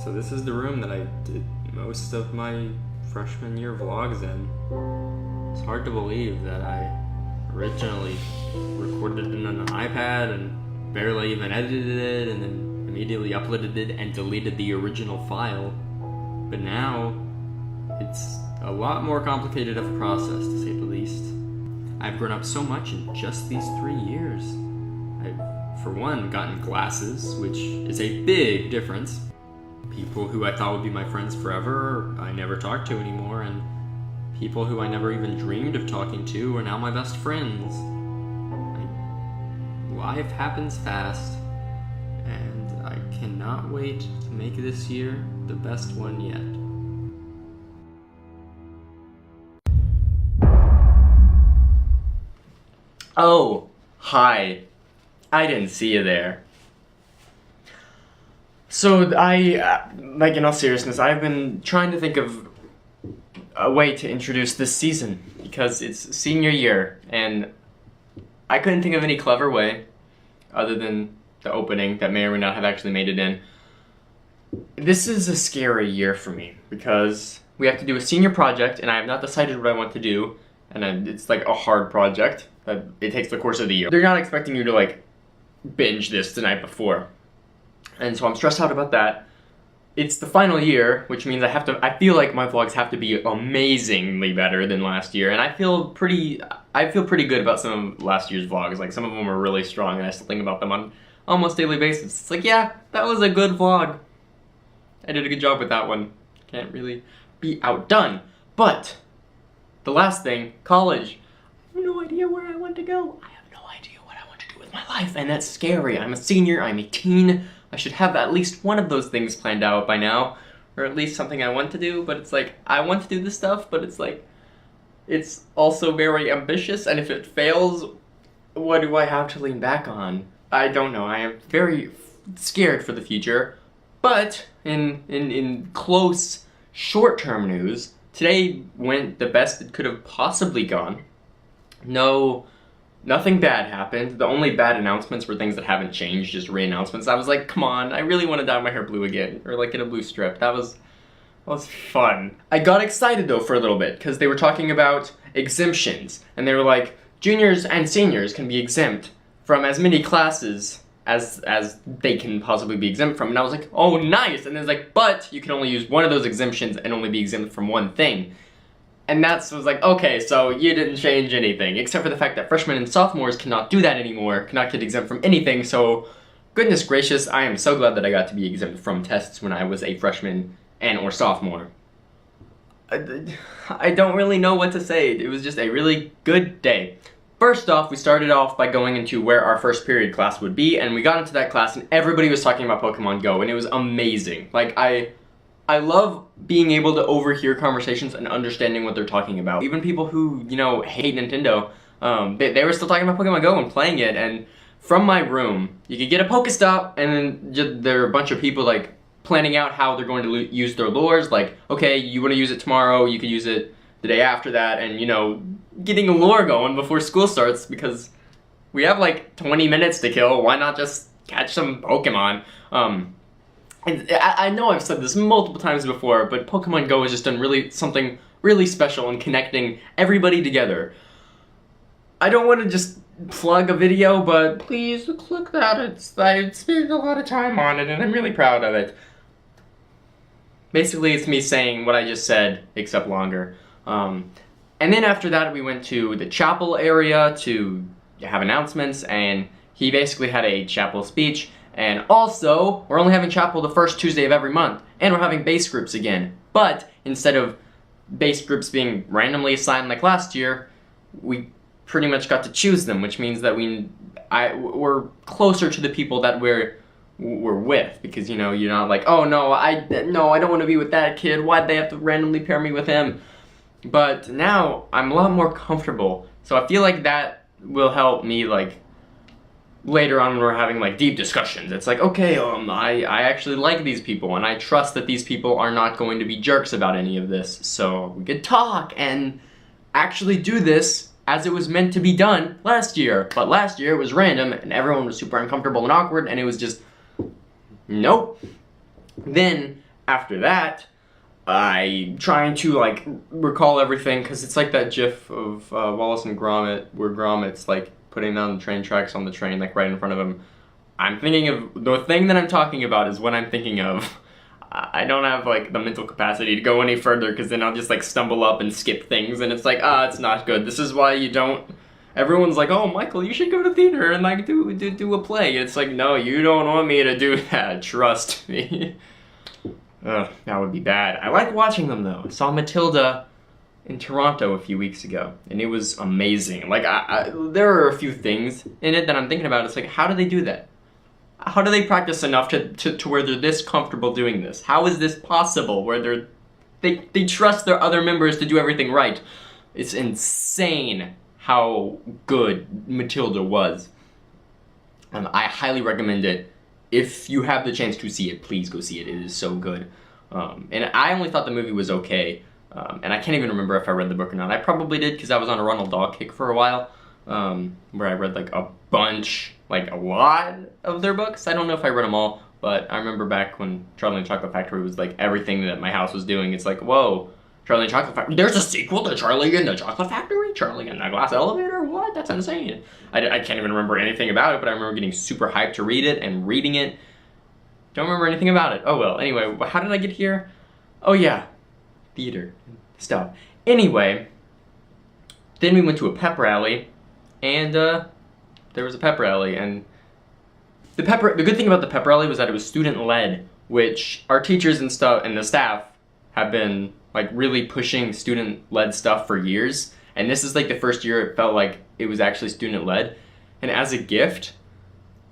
So this is the room that I did most of my freshman year vlogs in. It's hard to believe that I originally recorded it on an iPad and barely even edited it and then immediately uploaded it and deleted the original file. But now, it's a lot more complicated of a process, to say the least. I've grown up so much in just these 3 years. I've, for one, gotten glasses, which is a big difference. People who I thought would be my friends forever, I never talk to anymore, and people who I never even dreamed of talking to are now my best friends. Life happens fast, and I cannot wait to make this year the best one yet. Oh, hi. I didn't see you there. So like in all seriousness, I've been trying to think of a way to introduce this season because it's senior year and I couldn't think of any clever way other than the opening that may or may not have actually made it in. This is a scary year for me because we have to do a senior project and I have not decided what I want to do, and it's like a hard project. It takes the course of the year. They're not expecting you to like binge this the night before. And so I'm stressed out about that. It's the final year, which means I feel like my vlogs have to be amazingly better than last year. And I feel pretty good about some of last year's vlogs. Like some of them were really strong and I still think about them on almost daily basis. It's like, yeah, that was a good vlog. I did a good job with that one. Can't really be outdone. But the last thing, college. I have no idea where I want to go. I have no idea what I want to do with my life, and that's scary. I'm a senior, I'm 18. I should have at least one of those things planned out by now, or at least something I want to do, but it's like, I want to do this stuff, but it's like, it's also very ambitious, and if it fails, what do I have to lean back on? I don't know. I am very scared for the future, but in close short-term news, today went the best it could have possibly gone. Nothing bad happened. The only bad announcements were things that haven't changed, just re-announcements. I was like, come on, I really want to dye my hair blue again, or like get a blue strip. That was fun. I got excited though for a little bit, because they were talking about exemptions, and they were like, juniors and seniors can be exempt from as many classes as they can possibly be exempt from, and I was like, oh nice, and then it's like, but you can only use one of those exemptions and only be exempt from one thing. And was like, okay, so you didn't change anything, except for the fact that freshmen and sophomores cannot do that anymore, cannot get exempt from anything, so goodness gracious, I am so glad that I got to be exempt from tests when I was a freshman and or sophomore. I don't really know what to say. It was just a really good day. First off, we started off by going into where our first period class would be, and we got into that class and everybody was talking about Pokemon Go, and it was amazing. Like, I love being able to overhear conversations and understanding what they're talking about. Even people who, you know, hate Nintendo, they were still talking about Pokemon Go and playing it, and from my room, you could get a Pokestop, and then there are a bunch of people, like, planning out how they're going to use their lures, like, okay, you want to use it tomorrow, you could use it the day after that, and, you know, getting a lure going before school starts, because we have, like, 20 minutes to kill, why not just catch some Pokemon? And I know I've said this multiple times before, but Pokemon Go has just done something really special in connecting everybody together. I don't want to just plug a video, but please click that. I spent a lot of time on it, and I'm really proud of it. Basically, it's me saying what I just said, except longer. And then after that, we went to the chapel area to have announcements, and he basically had a chapel speech. And also, we're only having chapel the first Tuesday of every month, and we're having base groups again. But instead of base groups being randomly assigned like last year, we pretty much got to choose them, which means that we're closer to the people that we're with, because, you know, you're not like, oh no, I don't want to be with that kid. Why'd they have to randomly pair me with him? But now I'm a lot more comfortable, so I feel like that will help me, like, later on when we're having like deep discussions. It's like, okay, I actually like these people and I trust that these people are not going to be jerks about any of this, so we could talk and actually do this as it was meant to be done last year. But last year it was random and everyone was super uncomfortable and awkward and it was just, nope. Then after that, I trying to like recall everything because it's like that GIF of Wallace and Gromit where Gromit's like putting down the train tracks on the train like right in front of him. I'm thinking of the thing that I'm talking about is what I'm thinking of. I don't have like the mental capacity to go any further because then I'll just like stumble up and skip things and it's like it's not good. This is why you don't. Everyone's like, oh Michael, you should go to theater and like do a play. It's like, no, you don't want me to do that. Trust me. Ugh, that would be bad. I like watching them though. I saw Matilda in Toronto a few weeks ago, and it was amazing. Like, there are a few things in it that I'm thinking about. It's like, how do they do that? How do they practice enough to where they're this comfortable doing this? How is this possible? Where they trust their other members to do everything right. It's insane how good Matilda was. I highly recommend it. If you have the chance to see it, please go see it. It is so good. And I only thought the movie was okay. And I can't even remember if I read the book or not. I probably did because I was on a Ronald Dahl kick for a while. Where I read like a bunch, like a lot of their books. I don't know if I read them all. But I remember back when Charlie and the Chocolate Factory was like everything that my house was doing. It's like, whoa, Charlie and the Chocolate Factory. There's a sequel to Charlie and the Chocolate Factory? Charlie and the Glass Elevator? What? That's insane. I can't even remember anything about it, but I remember getting super hyped to read it and reading it. Don't remember anything about it. Oh well, anyway, how did I get here? Oh yeah, theater stuff. Anyway, then we went to a pep rally, and there was a pep rally, and the good thing about the pep rally was that it was student-led, which our teachers and stuff and the staff have been like really pushing student-led stuff for years, and this is like the first year it felt like it was actually student-led. And as a gift,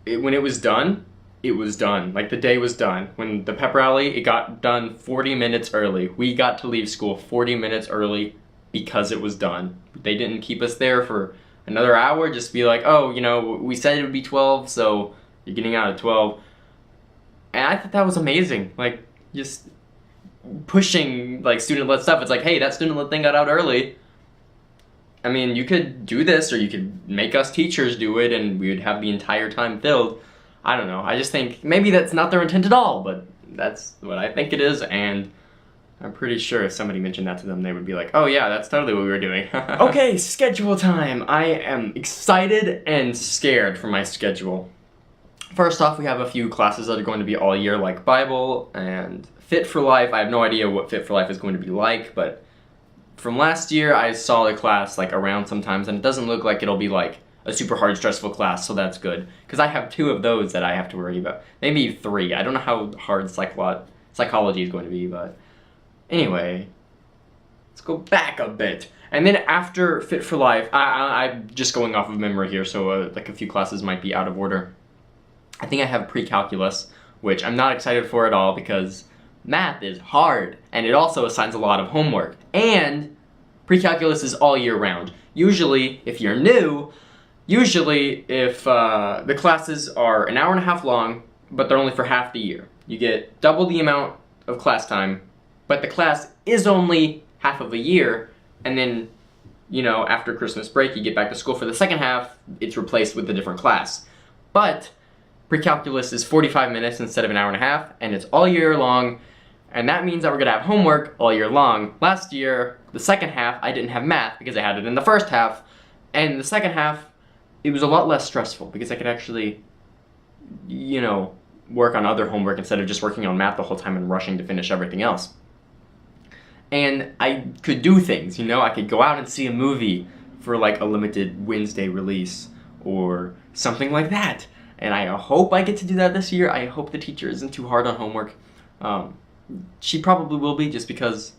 when it was done, it was done. Like the day was done. When the pep rally, it got done 40 minutes early. We got to leave school 40 minutes early because it was done. They didn't keep us there for another hour, just be like, oh, you know, we said it would be 12, so you're getting out at 12. And I thought that was amazing. Like, just pushing like student-led stuff. It's like, hey, that student-led thing got out early. I mean, you could do this, or you could make us teachers do it, and we would have the entire time filled. I don't know. I just think maybe that's not their intent at all, but that's what I think it is, and I'm pretty sure if somebody mentioned that to them, they would be like, oh yeah, that's totally what we were doing. Okay, schedule time. I am excited and scared for my schedule. First off, we have a few classes that are going to be all year, like Bible and Fit for Life. I have no idea what Fit for Life is going to be like, but from last year, I saw the class like around sometimes, and it doesn't look like it'll be like a super hard, stressful class, so that's good. Because I have 2 of those that I have to worry about. Maybe 3. I don't know how hard psychology is going to be, but anyway, let's go back a bit. And then after Fit for Life, I'm just going off of memory here, so like a few classes might be out of order. I think I have pre-calculus, which I'm not excited for at all because math is hard, and it also assigns a lot of homework. And pre-calculus is all year round. Usually, if you're new, if the classes are an hour and a half long, but they're only for half the year. You get double the amount of class time, but the class is only half of a year, and then, you know, after Christmas break, you get back to school for the second half, it's replaced with a different class. But pre-calculus is 45 minutes instead of an hour and a half, and it's all year long, and that means that we're gonna have homework all year long. Last year, the second half, I didn't have math because I had it in the first half, and the second half, it was a lot less stressful because I could actually, you know, work on other homework instead of just working on math the whole time and rushing to finish everything else. And I could do things, you know, I could go out and see a movie for like a limited Wednesday release or something like that. And I hope I get to do that this year. I hope the teacher isn't too hard on homework. She probably will be, just because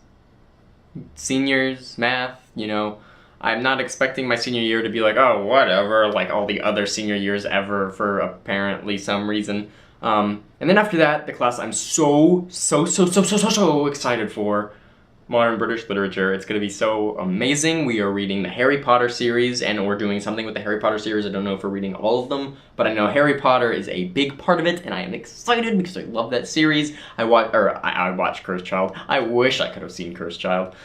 seniors, math, you know, I'm not expecting my senior year to be like, oh, whatever, like all the other senior years ever for apparently some reason. And then after that, the class I'm so excited for, Modern British Literature. It's going to be so amazing. We are reading the Harry Potter series, and we're doing something with the Harry Potter series. I don't know if we're reading all of them, but I know Harry Potter is a big part of it, and I am excited because I love that series. I watched Cursed Child. I wish I could have seen Cursed Child.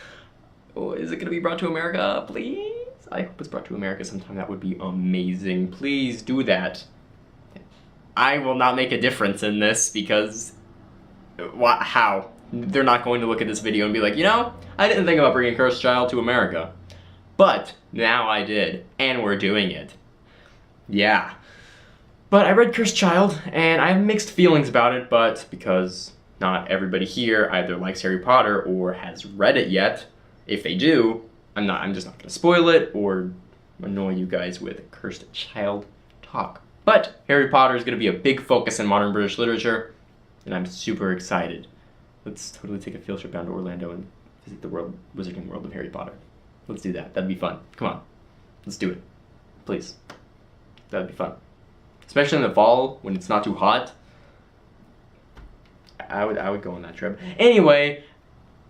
Oh, is it going to be brought to America? Please? I hope it's brought to America sometime. That would be amazing. Please do that. I will not make a difference in this because... How? they're not going to look at this video and be like, you know, I didn't think about bringing Cursed Child to America. But now I did, and we're doing it. Yeah. But I read Cursed Child, and I have mixed feelings about it, but because not everybody here either likes Harry Potter or has read it yet, if they do, I'm just not going to spoil it or annoy you guys with Cursed Child talk. But Harry Potter is going to be a big focus in modern British literature, and I'm super excited. Let's totally take a field trip down to Orlando and visit the Wizarding World of Harry Potter. Let's do that. That'd be fun. Come on. Let's do it. Please. That'd be fun. Especially in the fall when it's not too hot. I would go on that trip. Anyway,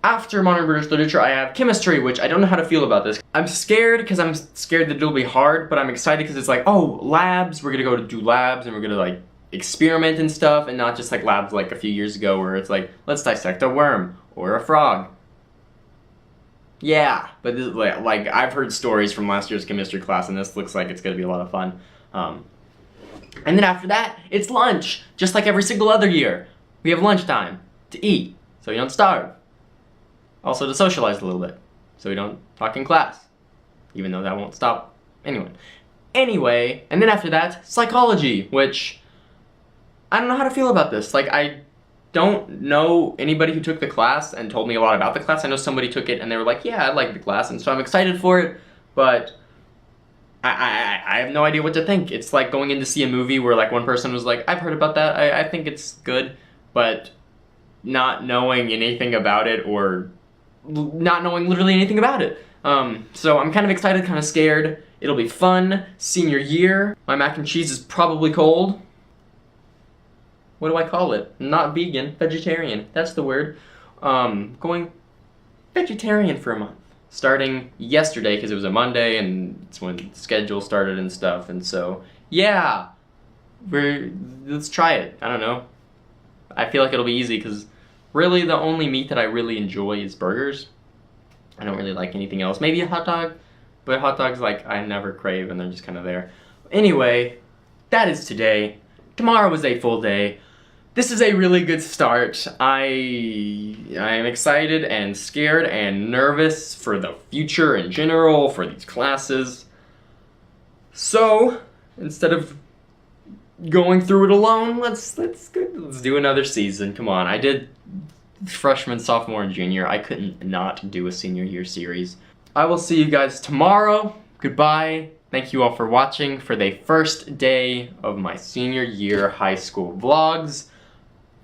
after modern British literature, I have chemistry, which I don't know how to feel about this. I'm scared because I'm scared that it'll be hard, but I'm excited because it's like, oh, labs. We're gonna go to do labs and we're gonna like experiment and stuff, and not just like labs like a few years ago where it's like, let's dissect a worm or a frog. Yeah, but this, like I've heard stories from last year's chemistry class, and this looks like it's gonna be a lot of fun. And then after that, it's lunch, just like every single other year. We have lunchtime to eat, so you don't starve. Also to socialize a little bit, so we don't talk in class, even though that won't stop anyone. Anyway, and then after that, psychology, which I don't know how to feel about this. Like, I don't know anybody who took the class and told me a lot about the class. I know somebody took it and they were like, yeah, I like the class, and so I'm excited for it, but I have no idea what to think. It's like going in to see a movie where like one person was like, I've heard about that, I think it's good, but not knowing anything about it or not knowing literally anything about it. So I'm kind of excited, kind of scared. It'll be fun. Senior year. My mac and cheese is probably cold. What do I call it? Not vegan, vegetarian. That's the word. Going vegetarian for a month. Starting yesterday because it was a Monday and it's when the schedule started and stuff. And so, yeah, let's try it. I don't know. I feel like it'll be easy because really the only meat that I really enjoy is burgers. I don't really like anything else. Maybe a hot dog, but hot dogs like I never crave and they're just kind of there. Anyway, that is today. Tomorrow is a full day. This is a really good start. I am excited and scared and nervous for the future in general, for these classes. So, instead of going through it alone, let's do another season. Come on, I did freshman, sophomore, and junior. I couldn't not do a senior year series. I will see you guys tomorrow. Goodbye. Thank you all for watching for the first day of my senior year high school vlogs.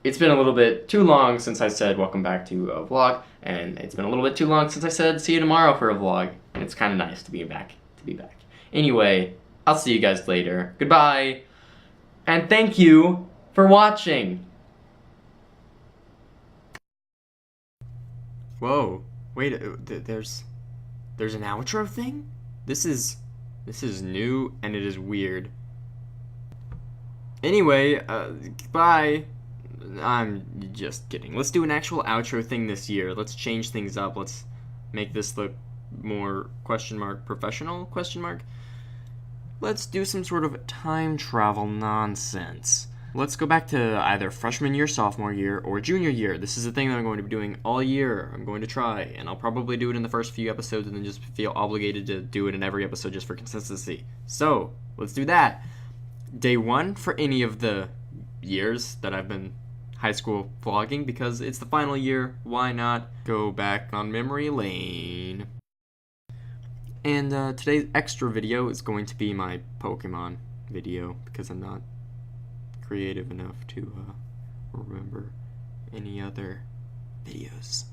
It's been a little bit too long since I said welcome back to a vlog, and it's been a little bit too long since I said see you tomorrow for a vlog, and it's kind of nice to be back. Anyway, I'll see you guys later. Goodbye, and thank you for watching. Whoa, wait, there's an outro thing? This is new and it is weird. Anyway, bye. I'm just kidding. Let's do an actual outro thing this year. Let's change things up. Let's make this look more professional? Let's do some sort of time travel nonsense. Let's go back to either freshman year, sophomore year, or junior year. This is a thing that I'm going to be doing all year. I'm going to try, and I'll probably do it in the first few episodes and then just feel obligated to do it in every episode just for consistency. So, let's do that. Day 1 for any of the years that I've been high school vlogging, because it's the final year. Why not go back on memory lane? And today's extra video is going to be my Pokemon video, because I'm not creative enough to remember any other videos.